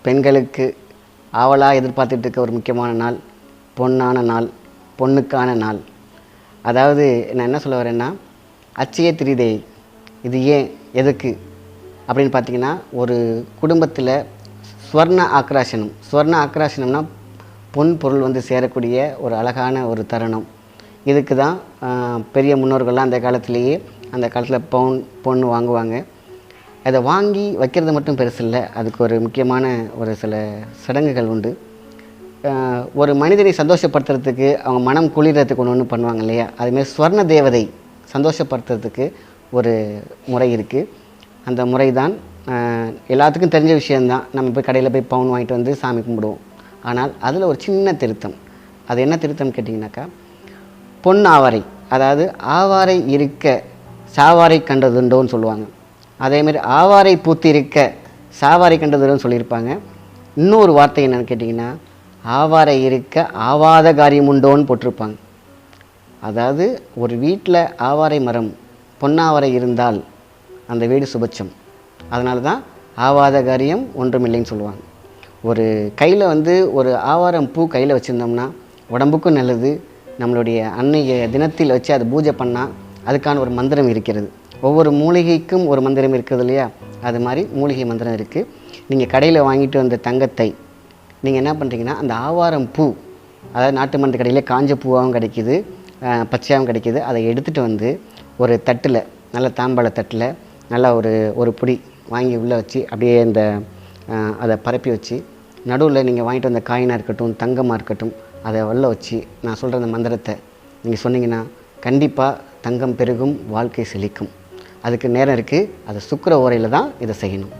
பெண்களுக்கு ஆவலாக எதிர்பார்த்துட்டு இருக்க ஒரு முக்கியமான நாள், பொன்னான நாள், பொண்ணுக்கான நாள். அதாவது நான் என்ன சொல்ல வரேன்னா, அட்சய திரிதை இது ஏன் எதுக்கு அப்படின்னு பார்த்தீங்கன்னா, ஒரு குடும்பத்தில் ஸ்வர்ண ஆக்ராஷனம்னா பொன் பொருள் வந்து சேரக்கூடிய ஒரு அழகான ஒரு தருணம். இதுக்கு தான் பெரிய முன்னோர்கள்லாம் அந்த காலத்தில் பொண்ணு வாங்குவாங்க. அதை வாங்கி வைக்கிறது மட்டும் பெருசு இல்லை, அதுக்கு ஒரு முக்கியமான ஒரு சில சடங்குகள் உண்டு. ஒரு மனிதனை சந்தோஷப்படுத்துறதுக்கு, அவங்க மனம் குளிர்றதுக்கு ஒன்று பண்ணுவாங்க இல்லையா, அதுமாதிரி ஸ்வர்ண தேவதை சந்தோஷப்படுத்துறதுக்கு ஒரு முறை இருக்குது. அந்த முறை தான் எல்லாத்துக்கும் தெரிஞ்ச விஷயந்தான். நம்ம போய் கடையில் போய் பவுன் வாங்கிட்டு வந்து சாமி கும்பிடுவோம். ஆனால் அதில் ஒரு சின்ன திருத்தம். அது என்ன திருத்தம் கேட்டிங்கனாக்கா, பொன் ஆவாரை, அதாவது ஆவாரை இருக்க சாவாரை கண்டதுண்டோன்னு சொல்லுவாங்க. அதேமாதிரி ஆவாரை பூத்து இருக்க சாவாரை கண்டதுண்டோன்னு சொல்லியிருப்பாங்க. இன்னொரு வார்த்தை என்னென்னு கேட்டிங்கன்னா, ஆவாரை இருக்க ஆவாத காரியம் உண்டோன்னு போட்டிருப்பாங்க. அதாவது ஒரு வீட்டில் ஆவாரை மரம் பொன்னாவாரை இருந்தால் அந்த வீடு சுபட்சம். அதனால தான் ஆவாத காரியம் ஒன்றுமில்லைன்னு சொல்லுவாங்க. ஒரு கையில் வந்து ஒரு ஆவாரம் பூ கையில் வச்சுருந்தோம்னா உடம்புக்கும் நல்லது. நம்மளுடைய அன்னைய தினத்தில் வச்சு அதை பூஜை பண்ணால் அதுக்கான ஒரு மந்திரம் இருக்கிறது. ஒவ்வொரு மூலிகைக்கும் ஒரு மந்திரம் இருக்குது இல்லையா, அது மாதிரி மூலிகை மந்திரம் இருக்குது. நீங்கள் கடையில் வாங்கிட்டு வந்த தங்கத்தை நீங்கள் என்ன பண்ணுறீங்கன்னா, அந்த ஆவாரம் பூ, அதாவது நாட்டு மருந்து கடையில் காஞ்ச பூவாகவும் கிடைக்கிது, பச்சையாகவும் கிடைக்கிது. அதை எடுத்துகிட்டு வந்து ஒரு தட்டில், நல்ல தாம்பாள தட்டில் நல்லா ஒரு பொடி வாங்கி உள்ளே வச்சு அப்படியே அதை பரப்பி வச்சு, நடுவில் நீங்கள் வாங்கிட்டு வந்த காயினாக இருக்கட்டும், தங்கமாக இருக்கட்டும், அதை உள்ளே வச்சு நான் சொல்கிற அந்த மந்திரத்தை நீங்கள் சொன்னீங்கன்னா கண்டிப்பாக தங்கம் பெருகும், வாழ்க்கை செழிக்கும். அதுக்கு நேரம் இருக்குது. அது சுக்கிர ஓரையில் தான் இதை செய்யணும்.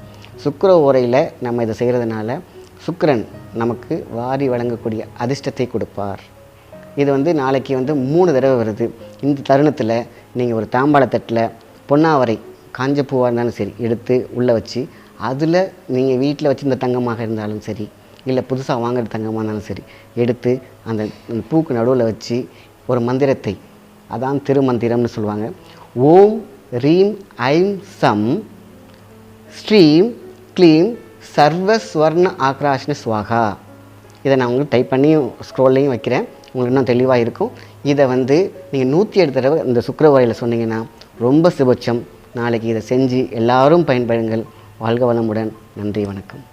சுக்கிர ஓரையில் நம்ம இதை செய்கிறதுனால சுக்கிரன் நமக்கு வாரி வழங்கக்கூடிய அதிர்ஷ்டத்தை கொடுப்பார். இது வந்து நாளைக்கு வந்து 3 தடவை வருது. இந்த தருணத்தில் நீங்கள் ஒரு தாம்பாளத்தட்டில் பொன்னாவரை காஞ்ச பூவாக இருந்தாலும் சரி எடுத்து உள்ளே வச்சு, அதில் நீங்கள் வீட்டில் வச்சுருந்த தங்கமாக இருந்தாலும் சரி, இல்லை புதுசாக வாங்குகிற தங்கமாக இருந்தாலும் சரி, எடுத்து அந்த பூக்கு நடுவில் வச்சு ஒரு மந்திரத்தை, அதான் திருமந்திரம்னு சொல்லுவாங்க. ஓம் ரீம் ஐம் சம் ஸ்ரீம் க்ளீம் சர்வஸ்வர்ண ஆக்ராஷ்ண ஸ்வாகா. இதை நான் உங்களுக்கு டைப் பண்ணி ஸ்க்ரோல்லையும் வைக்கிறேன், உங்களுக்கு இன்னும் தெளிவாக இருக்கும். இதை வந்து நீங்கள் 108 தடவை இந்த சுக்கிர ஓரையில் சொன்னீங்கன்னா ரொம்ப சுபட்சம். நாளைக்கு இதை செஞ்சு எல்லாரும் பயன்பெறுங்கள். வாழ்க வளமுடன். நன்றி, வணக்கம்.